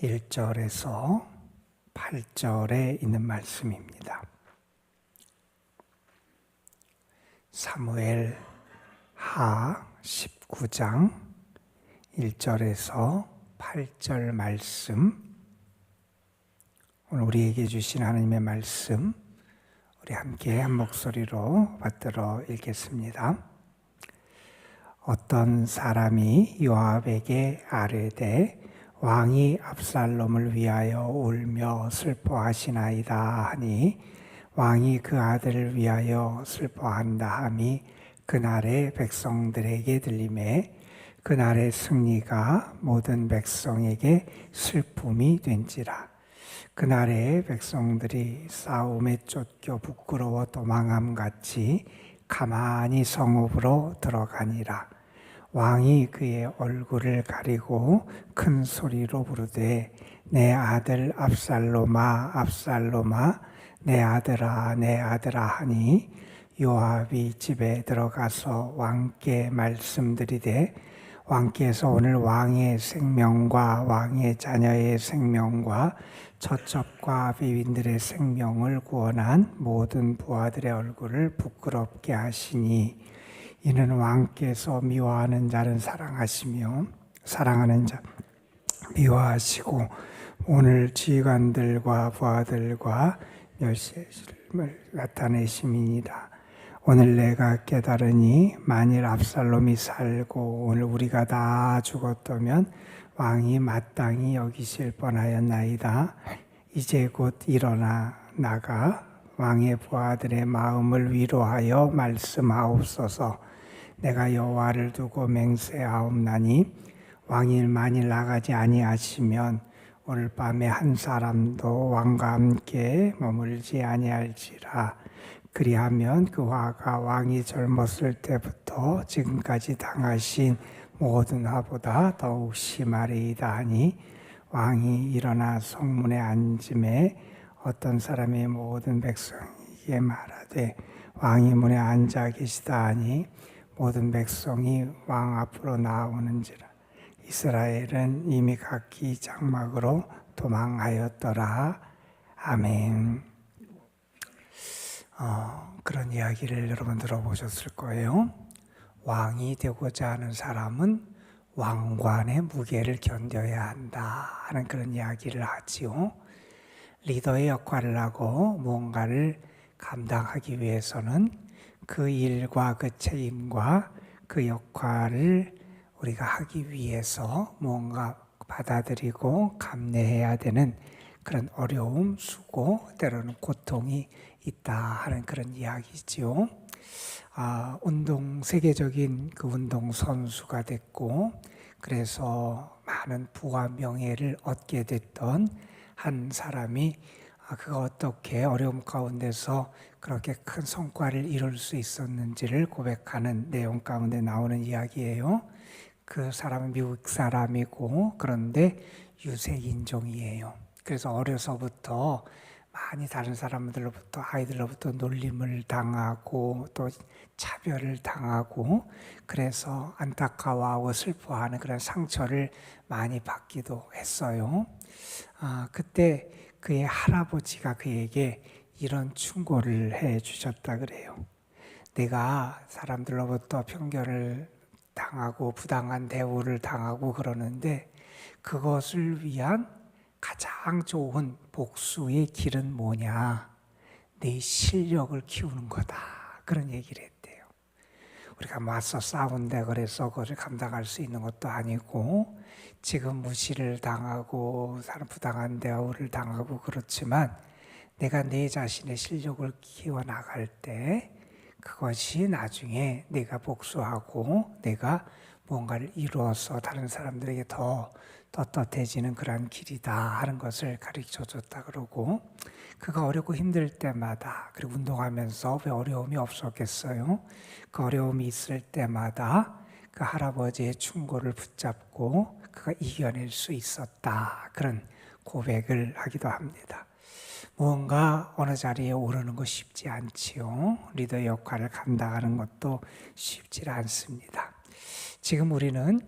1절에서 8절에 있는 말씀입니다. 사무엘 하 19장 1절에서 8절 말씀, 오늘 우리에게 주신 하나님의 말씀 우리 함께 한 목소리로 받들어 읽겠습니다. 어떤 사람이 요압에게 아뢰되 왕이 압살롬을 위하여 울며 슬퍼하시나이다 하니 왕이 그 아들을 위하여 슬퍼한다 함이 그날의 백성들에게 들리매 그날의 승리가 모든 백성에게 슬픔이 된지라. 그날의 백성들이 싸움에 쫓겨 부끄러워 도망함같이 가만히 성읍으로 들어가니라. 왕이 그의 얼굴을 가리고 큰 소리로 부르되 내 아들 압살롬아 압살롬아 내 아들아 내 아들아 하니 요압이 집에 들어가서 왕께 말씀드리되 왕께서 오늘 왕의 생명과 왕의 자녀의 생명과 처첩과 비빈들의 생명을 구원한 모든 부하들의 얼굴을 부끄럽게 하시니 이는 왕께서 미워하는 자는 사랑하시며 사랑하는 자 미워하시고 오늘 지휘관들과 부하들과 멸시를 나타내심이니라. 오늘 내가 깨달으니 만일 압살롬이 살고 오늘 우리가 다 죽었다면 왕이 마땅히 여기실 뻔하였나이다. 이제 곧 일어나 나가 왕의 부하들의 마음을 위로하여 말씀하옵소서. 내가 여호와를 두고 맹세하옵나니 왕이 만일 나가지 아니하시면 오늘 밤에 한 사람도 왕과 함께 머물지 아니할지라. 그리하면 그 화가 왕이 젊었을 때부터 지금까지 당하신 모든 화보다 더욱 심하리이다 하니 왕이 일어나 성문에 앉음에 어떤 사람이 모든 백성에게 말하되 왕이 문에 앉아 계시다 하니 모든 백성이 왕 앞으로 나오는지라. 이스라엘은 이미 각기 장막으로 도망하였더라. 아멘. 그런 이야기를 여러분 들어보셨을 거예요. 왕이 되고자 하는 사람은 왕관의 무게를 견뎌야 한다 하는 그런 이야기를 하지요. 리더의 역할을 하고 무언가를 감당하기 위해서는 그 일과 그 책임과 그 역할을 우리가 하기 위해서 무언가 받아들이고 감내해야 되는 그런 어려움, 수고, 때로는 고통이 있다 하는 그런 이야기지요. 세계적인 그 운동 선수가 됐고 그래서 많은 부와 명예를 얻게 됐던 한 사람이 그가 어떻게 어려움 가운데서 그렇게 큰 성과를 이룰 수 있었는지를 고백하는 내용 가운데 나오는 이야기예요. 그 사람은 미국 사람이고 그런데 유색인종이에요. 그래서 어려서부터 많이 다른 사람들로부터 아이들로부터 놀림을 당하고 또 차별을 당하고 그래서 안타까워하고 슬퍼하는 그런 상처를 많이 받기도 했어요. 그때 그의 할아버지가 그에게 이런 충고를 해 주셨다 그래요. 내가 사람들로부터 편견을 당하고 부당한 대우를 당하고 그러는데 그것을 위한 가장 좋은 복수의 길은 뭐냐? 내 실력을 키우는 거다. 그런 얘기를 했대요. 우리가 맞서 싸운다 그래서 그것을 감당할 수 있는 것도 아니고 지금 무시를 당하고 사람 부당한 대우를 당하고 그렇지만 내가 내 자신의 실력을 키워나갈 때 그것이 나중에 내가 복수하고 내가 뭔가를 이루어서 다른 사람들에게 더 떳떳해지는 그런 길이다 하는 것을 가르쳐줬다 그러고 그가 어렵고 힘들 때마다 그리고 운동하면서 왜 어려움이 없었겠어요? 그 어려움이 있을 때마다 그 할아버지의 충고를 붙잡고 그가 이겨낼 수 있었다 그런 고백을 하기도 합니다. 무언가 어느 자리에 오르는 거 쉽지 않지요. 리더 역할을 감당하는 것도 쉽지 않습니다. 지금 우리는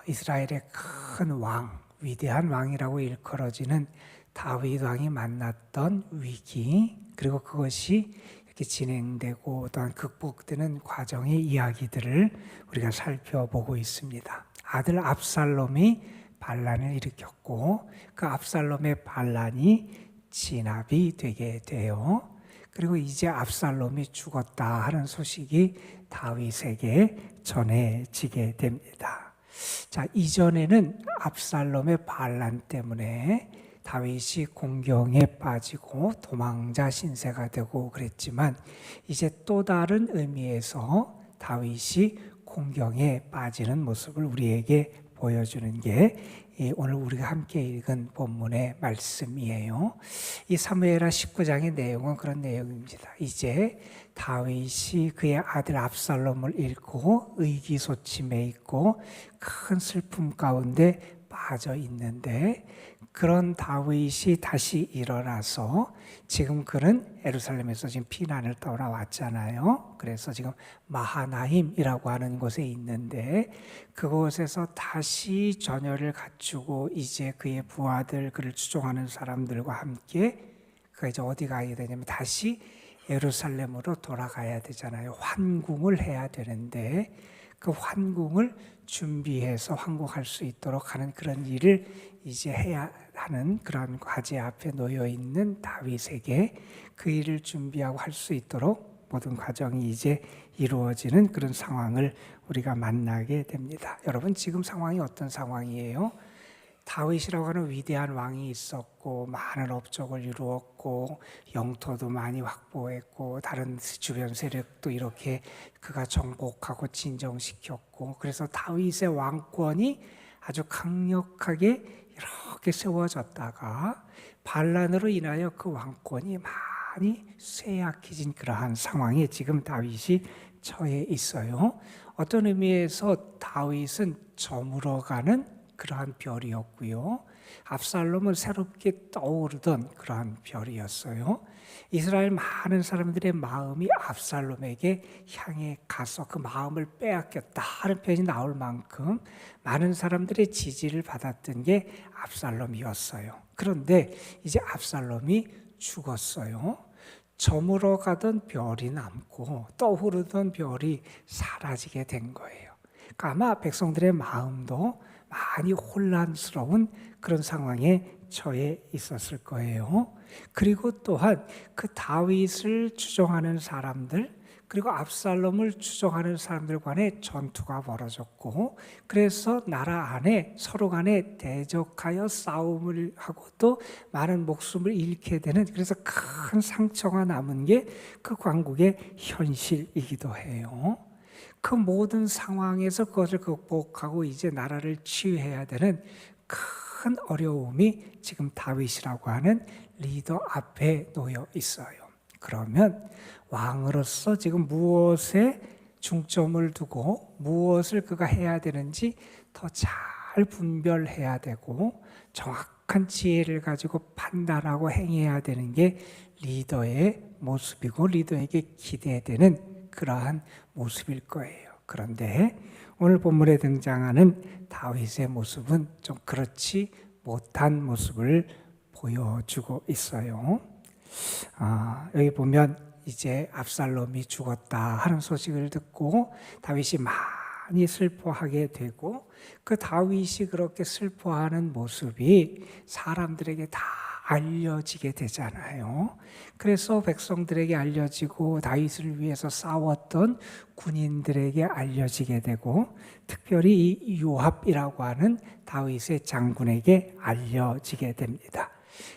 이스라엘의 큰 왕, 위대한 왕이라고 일컬어지는 다윗 왕이 만났던 위기, 그리고 그것이 이렇게 진행되고 또한 극복되는 과정의 이야기들을 우리가 살펴보고 있습니다. 아들 압살롬이 반란을 일으켰고 그 압살롬의 반란이 진압이 되게 돼요. 그리고 이제 압살롬이 죽었다 하는 소식이 다윗에게 전해지게 됩니다. 자, 이전에는 압살롬의 반란 때문에 다윗이 공경에 빠지고 도망자 신세가 되고 그랬지만 이제 또 다른 의미에서 다윗이 공경에 빠지는 모습을 우리에게 보여주는 게 오늘 우리가 함께 읽은 본문의 말씀이에요. 이 사무엘하 19장의 내용은 그런 내용입니다. 이제 다윗이 그의 아들 압살롬을 잃고 의기소침해 있고 큰 슬픔 가운데 빠져 있는데 그런 다윗이 다시 일어나서 지금 그는 예루살렘에서 지금 피난을 떠나왔잖아요. 그래서 지금 마하나임이라고 하는 곳에 있는데 그곳에서 다시 전열을 갖추고 이제 그의 부하들, 그를 추종하는 사람들과 함께 그가 이제 어디 가야 되냐면 다시 예루살렘으로 돌아가야 되잖아요. 환궁을 해야 되는데 그 환궁을 준비해서 환궁할 수 있도록 하는 그런 일을 이제 해야 하는 그런 과제 앞에 놓여 있는 다윗에게 그 일을 준비하고 할 수 있도록 모든 과정이 이제 이루어지는 그런 상황을 우리가 만나게 됩니다. 여러분, 지금 상황이 어떤 상황이에요? 다윗이라고 하는 위대한 왕이 있었고 많은 업적을 이루었고 영토도 많이 확보했고 다른 주변 세력도 이렇게 그가 정복하고 진정시켰고 그래서 다윗의 왕권이 아주 강력하게 이렇게 세워졌다가 반란으로 인하여 그 왕권이 많이 쇠약해진 그러한 상황에 지금 다윗이 처해 있어요. 어떤 의미에서 다윗은 저물어가는 그러한 별이었고요. 압살롬은 새롭게 떠오르던 그러한 별이었어요. 이스라엘 많은 사람들의 마음이 압살롬에게 향해 가서 그 마음을 빼앗겼다 하는 표현이 나올 만큼 많은 사람들의 지지를 받았던 게 압살롬이었어요. 그런데 이제 압살롬이 죽었어요. 저물어 가던 별이 남고 떠오르던 별이 사라지게 된 거예요. 그러니까 아마 백성들의 마음도 많이 혼란스러운 그런 상황에 처해 있었을 거예요. 그리고 또한 그 다윗을 추종하는 사람들 그리고 압살롬을 추종하는 사람들 간에 전투가 벌어졌고 그래서 나라 안에 서로 간에 대적하여 싸움을 하고 또 많은 목숨을 잃게 되는 그래서 큰 상처가 남은 게 그 광국의 현실이기도 해요. 그 모든 상황에서 그것을 극복하고 이제 나라를 치유해야 되는 큰 어려움이 지금 다윗이라고 하는 리더 앞에 놓여 있어요. 그러면 왕으로서 지금 무엇에 중점을 두고 무엇을 그가 해야 되는지 더 잘 분별해야 되고 정확한 지혜를 가지고 판단하고 행해야 되는 게 리더의 모습이고 리더에게 기대되는 그러한 모습일 거예요. 그런데 오늘 본문에 등장하는 다윗의 모습은 좀 그렇지 못한 모습을 보여주고 있어요. 여기 보면 이제 압살롬이 죽었다 하는 소식을 듣고 다윗이 많이 슬퍼하게 되고 그 다윗이 그렇게 슬퍼하는 모습이 사람들에게 다 알려지게 되잖아요. 그래서 백성들에게 알려지고 다윗을 위해서 싸웠던 군인들에게 알려지게 되고 특별히 이 요압이라고 하는 다윗의 장군에게 알려지게 됩니다.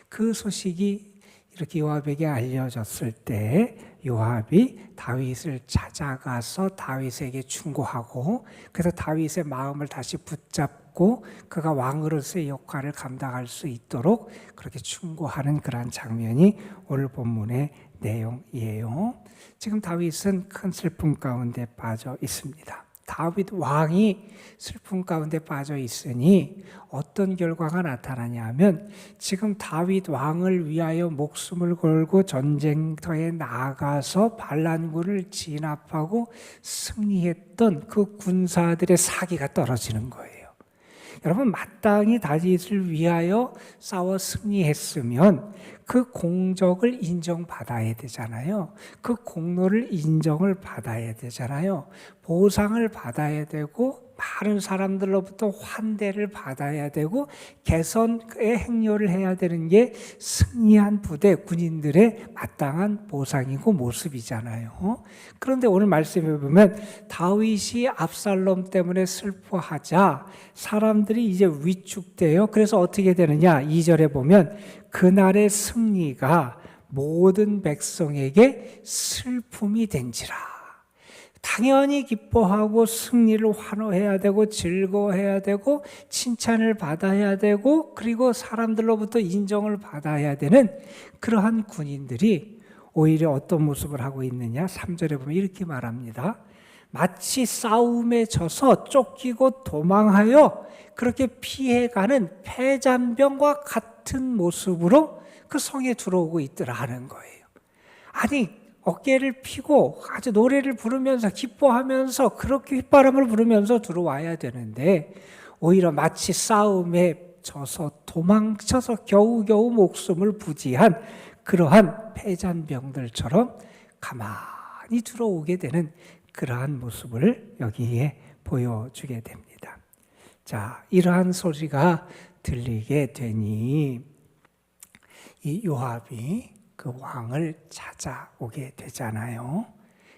그 소식이 이렇게 요압에게 알려졌을 때 요압이 다윗을 찾아가서 다윗에게 충고하고 그래서 다윗의 마음을 다시 붙잡고 그가 왕으로서의 역할을 감당할 수 있도록 그렇게 충고하는 그러한 장면이 오늘 본문의 내용이에요. 지금 다윗은 큰 슬픔 가운데 빠져 있습니다. 다윗 왕이 슬픔 가운데 빠져 있으니 어떤 결과가 나타나냐면 지금 다윗 왕을 위하여 목숨을 걸고 전쟁터에 나가서 반란군을 진압하고 승리했던 그 군사들의 사기가 떨어지는 거예요. 여러분, 마땅히 다윗을 위하여 싸워 승리했으면 그 공적을 인정받아야 되잖아요. 그 공로를 인정을 받아야 되잖아요. 보상을 받아야 되고 많은 사람들로부터 환대를 받아야 되고 개선의 행렬을 해야 되는 게 승리한 부대 군인들의 마땅한 보상이고 모습이잖아요. 그런데 오늘 말씀해 보면 다윗이 압살롬 때문에 슬퍼하자 사람들이 이제 위축돼요. 그래서 어떻게 되느냐? 2절에 보면 그날의 승리가 모든 백성에게 슬픔이 된지라. 당연히 기뻐하고 승리를 환호해야 되고 즐거워해야 되고 칭찬을 받아야 되고 그리고 사람들로부터 인정을 받아야 되는 그러한 군인들이 오히려 어떤 모습을 하고 있느냐? 3절에 보면 이렇게 말합니다. 마치 싸움에 져서 쫓기고 도망하여 그렇게 피해가는 패잔병과 같은 모습으로 그 성에 들어오고 있더라 하는 거예요. 아니, 어깨를 피고 아주 노래를 부르면서 기뻐하면서 그렇게 휘바람을 부르면서 들어와야 되는데 오히려 마치 싸움에 져서 도망쳐서 겨우겨우 목숨을 부지한 그러한 패잔병들처럼 가만히 들어오게 되는 그러한 모습을 여기에 보여주게 됩니다. 자, 이러한 소리가 들리게 되니 이 요압이 그 왕을 찾아오게 되잖아요.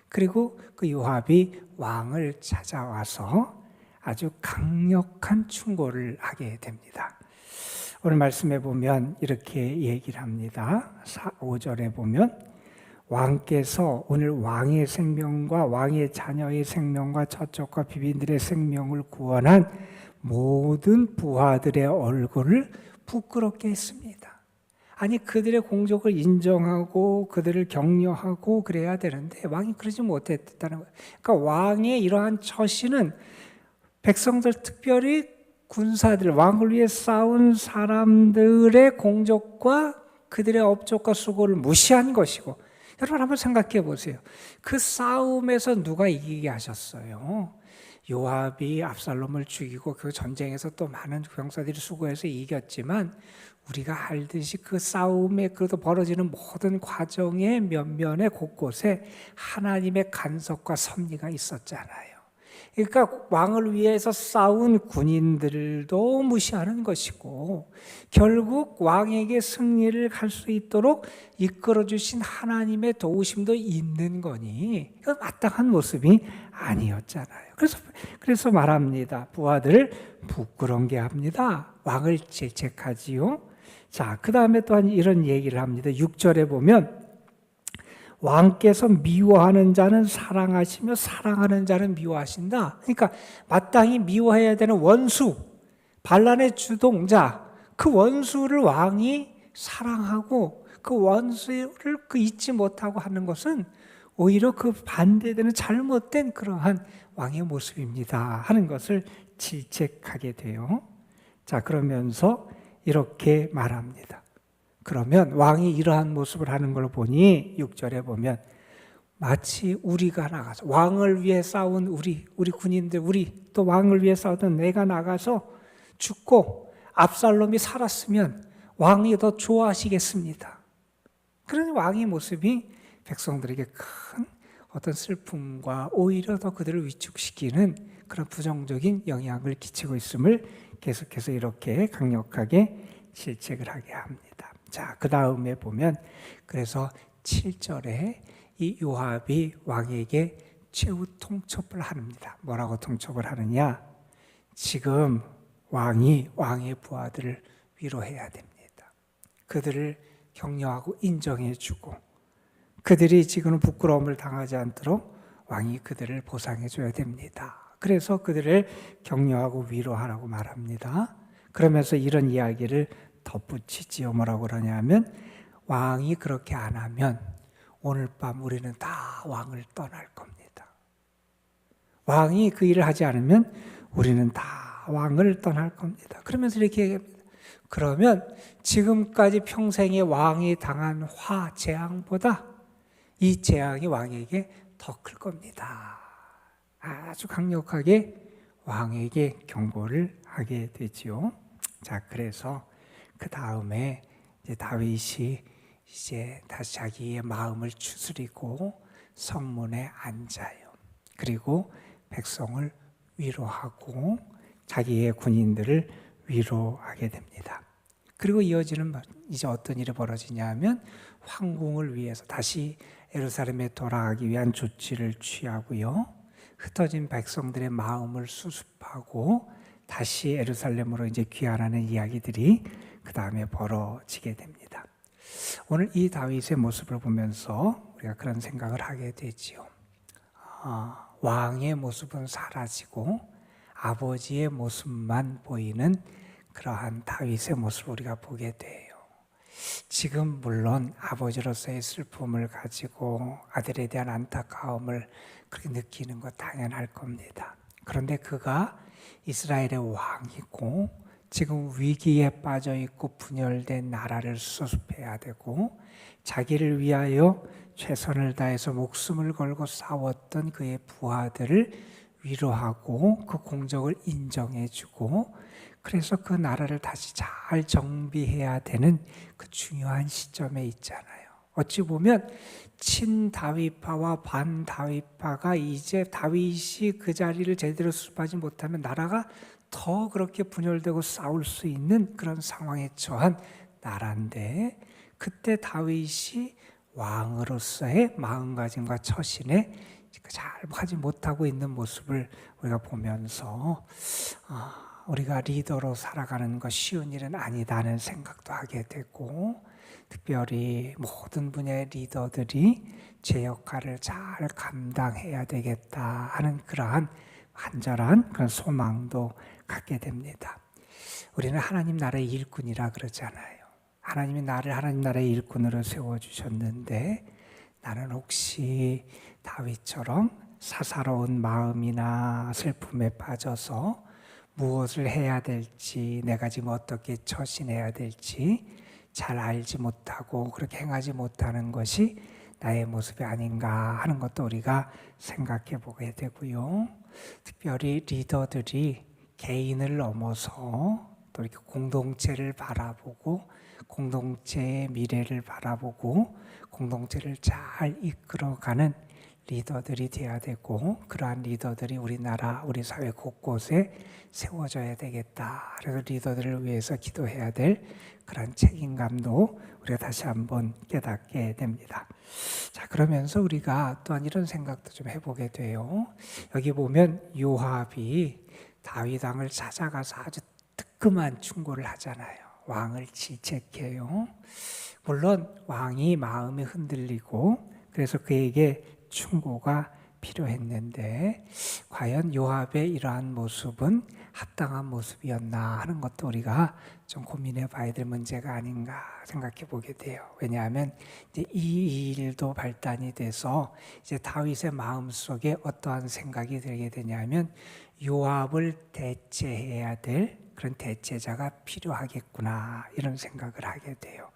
그리고 그 요압이 왕을 찾아와서 아주 강력한 충고를 하게 됩니다. 오늘 말씀에 보면 이렇게 얘기를 합니다. 5절에 보면 왕께서 오늘 왕의 생명과 왕의 자녀의 생명과 저쪽과 비빈들의 생명을 구원한 모든 부하들의 얼굴을 부끄럽게 했습니다. 아니, 그들의 공적을 인정하고 그들을 격려하고 그래야 되는데 왕이 그러지 못했다는 거예요. 그러니까 왕의 이러한 처신은 백성들, 특별히 군사들, 왕을 위해 싸운 사람들의 공적과 그들의 업적과 수고를 무시한 것이고, 여러분 한번 생각해 보세요. 그 싸움에서 누가 이기게 하셨어요? 요압이 압살롬을 죽이고 그 전쟁에서 또 많은 병사들이 수고해서 이겼지만 우리가 알듯이 그 싸움에 그래도 벌어지는 모든 과정의 면면에 곳곳에 하나님의 간섭과 섭리가 있었잖아요. 그러니까 왕을 위해서 싸운 군인들도 무시하는 것이고 결국 왕에게 승리를 갈 수 있도록 이끌어 주신 하나님의 도우심도 있는 거니 이건 마땅한 모습이 아니었잖아요. 그래서 말합니다. 부하들을 부끄러운게 합니다. 왕을 질책하지요. 자, 그 다음에 또한 이런 얘기를 합니다. 6절에 보면 왕께서 미워하는 자는 사랑하시며 사랑하는 자는 미워하신다. 그러니까 마땅히 미워해야 되는 원수, 반란의 주동자, 그 원수를 왕이 사랑하고 그 원수를 잊지 못하고 하는 것은 오히려 그 반대되는 잘못된 그러한 왕의 모습입니다 하는 것을 질책하게 돼요. 자, 그러면서 이렇게 말합니다. 그러면 왕이 이러한 모습을 하는 걸 보니 6절에 보면 마치 우리가 나가서 왕을 위해 싸운 우리 군인들, 우리 또 왕을 위해 싸우던 내가 나가서 죽고 압살롬이 살았으면 왕이 더 좋아하시겠습니다. 그런 왕의 모습이 백성들에게 큰 어떤 슬픔과 오히려 더 그들을 위축시키는 그런 부정적인 영향을 끼치고 있음을 계속해서 이렇게 강력하게 질책을 하게 합니다. 자, 그 다음에 보면 그래서 7절에 이 요압이 왕에게 최후 통첩을 합니다. 뭐라고 통첩을 하느냐? 지금 왕이 왕의 부하들을 위로해야 됩니다. 그들을 격려하고 인정해주고 그들이 지금 부끄러움을 당하지 않도록 왕이 그들을 보상해줘야 됩니다. 그래서 그들을 격려하고 위로하라고 말합니다. 그러면서 이런 이야기를 덧붙이지요. 뭐라고 그러냐면 왕이 그렇게 안 하면 오늘 밤 우리는 다 왕을 떠날 겁니다. 왕이 그 일을 하지 않으면 우리는 다 왕을 떠날 겁니다. 그러면서 이렇게 얘기합니다. 그러면 지금까지 평생에 왕이 당한 재앙보다 이 재앙이 왕에게 더 클 겁니다. 아주 강력하게 왕에게 경고를 하게 되지요. 자, 그래서 그 다음에 이제 다윗이 이제 다시 자기의 마음을 추스리고 성문에 앉아요. 그리고 백성을 위로하고 자기의 군인들을 위로하게 됩니다. 그리고 이어지는 이제 어떤 일이 벌어지냐면 황궁을 위해서 다시 예루살렘에 돌아가기 위한 조치를 취하고요. 흩어진 백성들의 마음을 수습하고 다시 예루살렘으로 이제 귀환하는 이야기들이 그 다음에 벌어지게 됩니다. 오늘 이 다윗의 모습을 보면서 우리가 그런 생각을 하게 되지요. 왕의 모습은 사라지고 아버지의 모습만 보이는 그러한 다윗의 모습을 우리가 보게 돼요. 지금 물론 아버지로서의 슬픔을 가지고 아들에 대한 안타까움을 그렇게 느끼는 것 당연할 겁니다. 그런데 그가 이스라엘의 왕이고 지금 위기에 빠져 있고 분열된 나라를 수습해야 되고 자기를 위하여 최선을 다해서 목숨을 걸고 싸웠던 그의 부하들을 위로하고 그 공적을 인정해주고 그래서 그 나라를 다시 잘 정비해야 되는 그 중요한 시점에 있잖아요. 어찌 보면 친다윗파와 반다윗파가 이제 다윗이 그 자리를 제대로 수습하지 못하면 나라가 더 그렇게 분열되고 싸울 수 있는 그런 상황에 처한 나라인데 그때 다윗이 왕으로서의 마음가짐과 처신에 잘 하지 못하고 있는 모습을 우리가 보면서 우리가 리더로 살아가는 것 쉬운 일은 아니다는 생각도 하게 되고 특별히 모든 분야의 리더들이 제 역할을 잘 감당해야 되겠다 하는 그러한 간절한 그런 소망도 갖게 됩니다. 우리는 하나님 나라의 일꾼이라 그러잖아요. 하나님이 나를 하나님 나라의 일꾼으로 세워주셨는데 나는 혹시 다윗처럼 사사로운 마음이나 슬픔에 빠져서 무엇을 해야 될지 내가 지금 어떻게 처신해야 될지 잘 알지 못하고 그렇게 행하지 못하는 것이 나의 모습이 아닌가 하는 것도 우리가 생각해 보게 되고요. 특별히 리더들이 개인을 넘어서 또 이렇게 공동체를 바라보고 공동체의 미래를 바라보고 공동체를 잘 이끌어가는 리더들이 되어야 되고 그러한 리더들이 우리나라 우리 사회 곳곳에 세워져야 되겠다. 그래서 리더들을 위해서 기도해야 될 그런 책임감도 우리가 다시 한번 깨닫게 됩니다. 자, 그러면서 우리가 또한 이런 생각도 좀 해보게 돼요. 여기 보면 요압이 다윗 왕을 찾아가서 아주 뜨끔한 충고를 하잖아요. 왕을 질책해요. 물론 왕이 마음이 흔들리고 그래서 그에게 충고가 필요했는데 과연 요압의 이러한 모습은 합당한 모습이었나 하는 것도 우리가 좀 고민해 봐야 될 문제가 아닌가 생각해 보게 돼요. 왜냐하면 이제 이 일도 발단이 돼서 이제 다윗의 마음속에 어떠한 생각이 들게 되냐면 요압을 대체해야 될 그런 대체자가 필요하겠구나 이런 생각을 하게 돼요.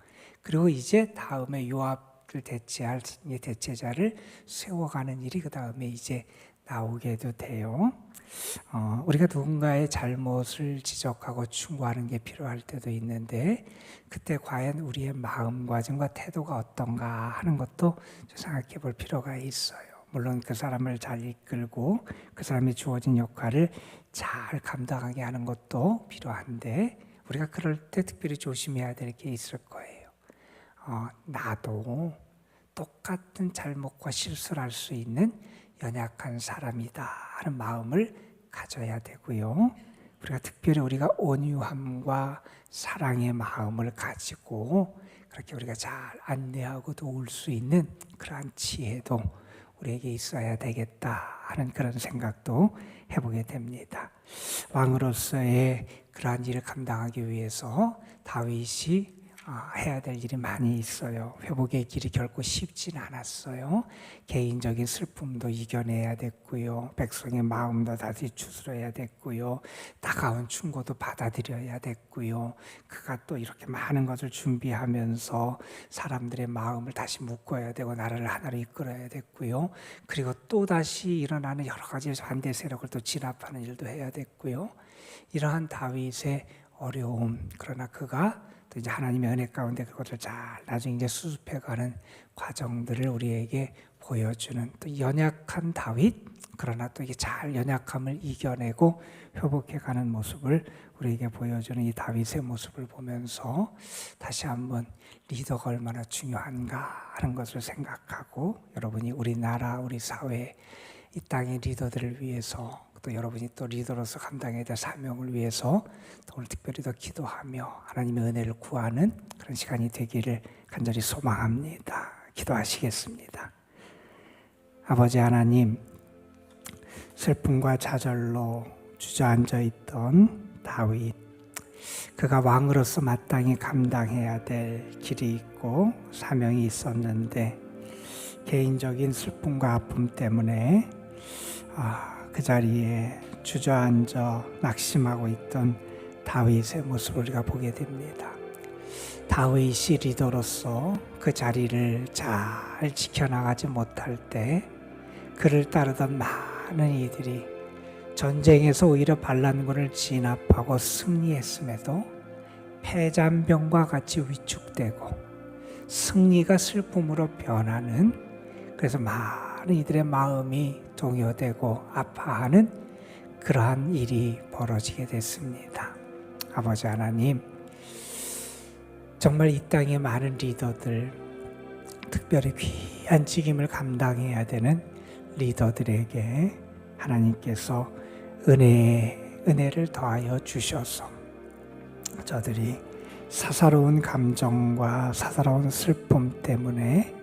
그리고 이제 다음에 요압을 대체할 대체자를 세워가는 일이 그 다음에 이제 나오게도 돼요. 우리가 누군가의 잘못을 지적하고 충고하는 게 필요할 때도 있는데 그때 과연 우리의 마음가짐과 태도가 어떤가 하는 것도 생각해 볼 필요가 있어요. 물론 그 사람을 잘 이끌고 그 사람이 주어진 역할을 잘 감당하게 하는 것도 필요한데 우리가 그럴 때 특별히 조심해야 될 게 있을 거예요. 나도 똑같은 잘못과 실수를 할 수 있는 연약한 사람이다 하는 마음을 가져야 되고요. 우리가 온유함과 사랑의 마음을 가지고 그렇게 우리가 잘 안내하고 도울 수 있는 그러한 지혜도 우리에게 있어야 되겠다 하는 그런 생각도 해보게 됩니다. 왕으로서의 그러한 일을 감당하기 위해서 다윗이 해야 될 일이 많이 있어요. 회복의 길이 결코 쉽진 않았어요. 개인적인 슬픔도 이겨내야 됐고요. 백성의 마음도 다시 추스려야 됐고요. 따가운 충고도 받아들여야 됐고요. 그가 또 이렇게 많은 것을 준비하면서 사람들의 마음을 다시 묶어야 되고 나라를 하나로 이끌어야 됐고요. 그리고 또 다시 일어나는 여러 가지 반대 세력을 또 진압하는 일도 해야 됐고요. 이러한 다윗의 어려움, 그러나 그가 또 이제 하나님의 은혜 가운데 그것을 잘 나중에 이제 수습해가는 과정들을 우리에게 보여주는 또 연약한 다윗, 그러나 또 이게 잘 연약함을 이겨내고 회복해가는 모습을 우리에게 보여주는 이 다윗의 모습을 보면서 다시 한번 리더가 얼마나 중요한가 하는 것을 생각하고, 여러분이 우리나라, 우리 사회, 이 땅의 리더들을 위해서, 또 여러분이 또 리더로서 감당해야 될 사명을 위해서 또 오늘 특별히 더 기도하며 하나님의 은혜를 구하는 그런 시간이 되기를 간절히 소망합니다. 기도하시겠습니다. 아버지 하나님, 슬픔과 좌절로 주저앉아 있던 다윗, 그가 왕으로서 마땅히 감당해야 될 길이 있고 사명이 있었는데 개인적인 슬픔과 아픔 때문에 그 자리에 주저앉아 낙심하고 있던 다윗의 모습을 우리가 보게 됩니다. 다윗이 리더로서 그 자리를 잘 지켜나가지 못할 때 그를 따르던 많은 이들이 전쟁에서 오히려 반란군을 진압하고 승리했음에도 패잔병과 같이 위축되고 승리가 슬픔으로 변하는, 그래서 많은 이들의 마음이 동요되고 아파하는 그러한 일이 벌어지게 됐습니다. 아버지 하나님, 정말 이 땅의 많은 리더들, 특별히 귀한 직임을 감당해야 되는 리더들에게 하나님께서 은혜를 더하여 주셔서 저들이 사사로운 감정과 사사로운 슬픔 때문에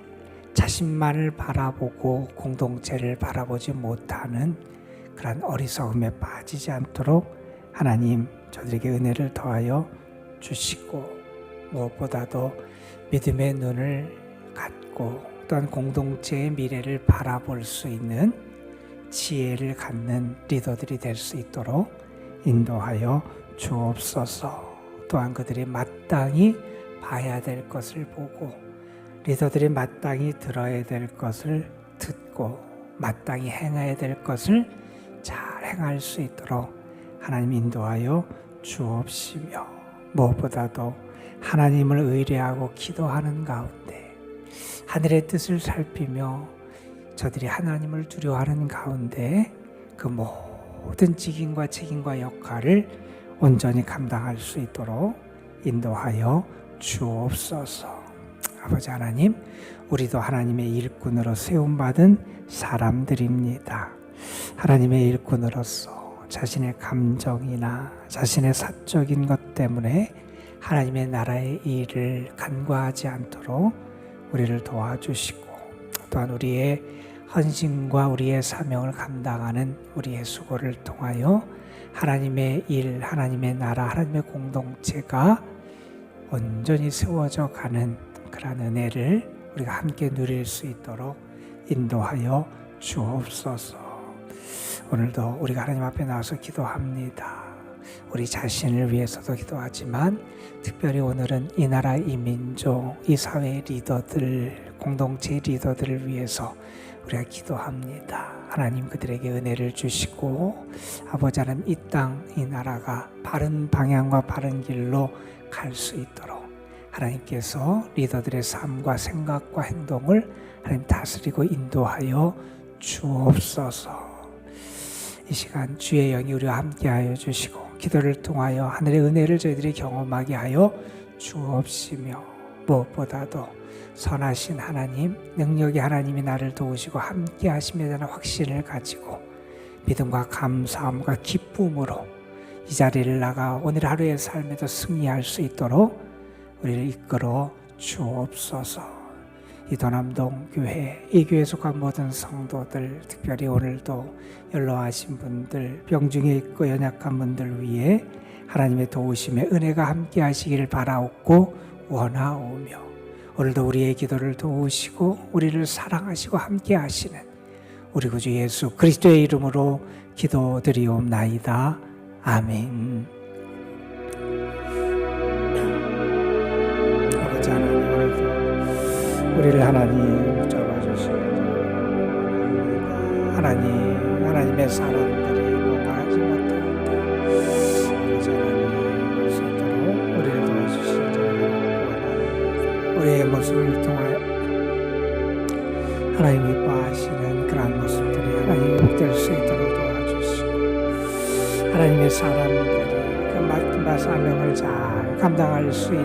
자신만을 바라보고 공동체를 바라보지 못하는 그런 어리석음에 빠지지 않도록 하나님 저들에게 은혜를 더하여 주시고, 무엇보다도 믿음의 눈을 갖고 또한 공동체의 미래를 바라볼 수 있는 지혜를 갖는 리더들이 될 수 있도록 인도하여 주옵소서. 또한 그들이 마땅히 봐야 될 것을 보고 리더들이 마땅히 들어야 될 것을 듣고 마땅히 행해야 될 것을 잘 행할 수 있도록 하나님 인도하여 주옵시며, 무엇보다도 하나님을 의뢰하고 기도하는 가운데 하늘의 뜻을 살피며 저들이 하나님을 두려워하는 가운데 그 모든 직임과 책임과 역할을 온전히 감당할 수 있도록 인도하여 주옵소서. 아버지 하나님, 우리도 하나님의 일꾼으로 세움받은 사람들입니다. 하나님의 일꾼으로서 자신의 감정이나 자신의 사적인 것 때문에 하나님의 나라의 일을 간과하지 않도록 우리를 도와주시고, 또한 우리의 헌신과 우리의 사명을 감당하는 우리의 수고를 통하여 하나님의 일, 하나님의 나라, 하나님의 공동체가 온전히 세워져 가는 그런 은혜를 우리가 함께 누릴 수 있도록 인도하여 주옵소서. 오늘도 우리가 하나님 앞에 나와서 기도합니다. 우리 자신을 위해서도 기도하지만 특별히 오늘은 이 나라, 이 민족, 이 사회의 리더들, 공동체의 리더들을 위해서 우리가 기도합니다. 하나님 그들에게 은혜를 주시고 아버지 하나님 이 땅, 이 나라가 바른 방향과 바른 길로 갈 수 있도록 하나님께서 리더들의 삶과 생각과 행동을 하나님 다스리고 인도하여 주옵소서. 이 시간 주의 영이 우리와 함께하여 주시고 기도를 통하여 하늘의 은혜를 저희들이 경험하게 하여 주옵시며, 무엇보다도 선하신 하나님, 능력의 하나님이 나를 도우시고 함께 하심에 대한 확신을 가지고 믿음과 감사함과 기쁨으로 이 자리를 나가 오늘 하루의 삶에도 승리할 수 있도록 우리를 이끌어 주옵소서. 이 도남동 교회, 이 교회에 속한 모든 성도들, 특별히 오늘도 연로하신 분들, 병중에 있고 연약한 분들 위해 하나님의 도우심에 은혜가 함께 하시기를 바라옵고 원하오며, 오늘도 우리의 기도를 도우시고 우리를 사랑하시고 함께 하시는 우리 구주 예수 그리스도의 이름으로 기도드리옵나이다. 아멘. 아버지 하나님, 오늘도 우리를 하나님 잡아주시고 하나님의 사람들이 뭔가 하지 못할 때 것을 통하여 하나님이 기뻐하시는 그러한 모습들이 하나님의 복될 수 있도록 도와주시고, 하나님의 사람들이 그 맡은 바 사명을 잘 감당할 수 있는